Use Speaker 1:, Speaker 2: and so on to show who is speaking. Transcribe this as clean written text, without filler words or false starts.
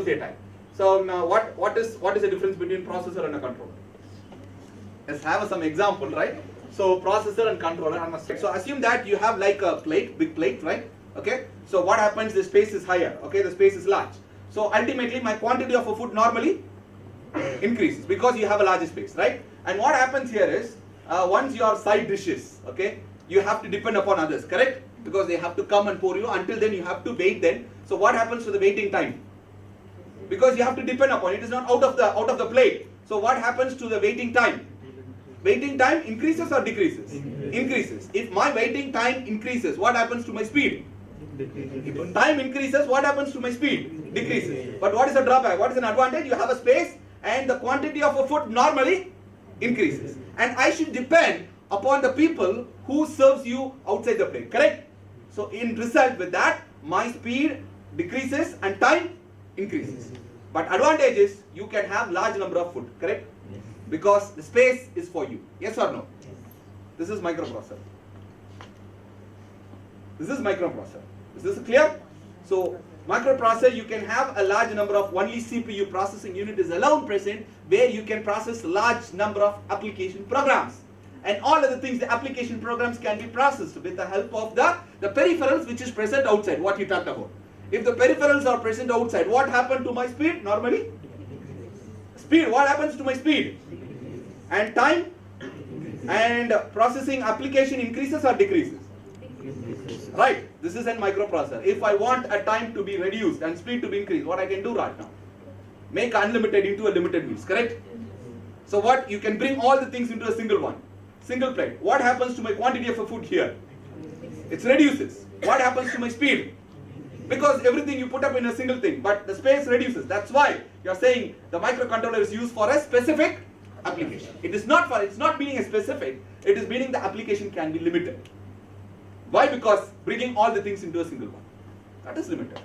Speaker 1: associate time. So now what is the difference between processor and a controller? Let's have some example, right? So processor and controller. So assume that you have like a plate, big plate, right? Okay. So what happens? The space is higher. Okay, the space is large. So ultimately, my quantity of a food normally increases because you have a larger space, right? And what happens here is once your side dishes, okay, you have to depend upon others, correct? Because they have to come and pour you. Until then, you have to wait. Then, so what happens to the waiting time? Because you have to depend upon it is not out of the plate. So what happens to the waiting time? Waiting time increases or decreases? Increases. If my waiting time increases, what happens to my speed? If time increases, what happens to my speed? Decreases. But what is the drawback? What is an advantage? You have a space and the quantity of a food normally increases. And I should depend upon the people who serves you outside the plate, correct? So in result with that, my speed decreases and time increases. But advantage is you can have large number of food, correct? Because the space is for you. Yes or no? This is microprocessor. This is microprocessor. Is this clear? So microprocessor, you can have a large number of only CPU processing unit is alone present where you can process large number of application programs. And all other things, the application programs can be processed with the help of the peripherals which is present outside, what you talked about. If the peripherals are present outside, what happened to my speed normally? Speed, what happens to my speed? And time and processing application increases or decreases? Right, this is a microprocessor. If I want a time to be reduced and speed to be increased, what I can do right now? Make unlimited into a limited means, correct? So what, you can bring all the things into a single one, single plate. What happens to my quantity of a food here? It reduces. What happens to my speed? Because everything you put up in a single thing, but the space reduces. That's why you're saying the microcontroller is used for a specific application. It is not for, it's not meaning a specific, it is meaning the application can be limited. Why? Because bringing all the things into a single one. That is limited.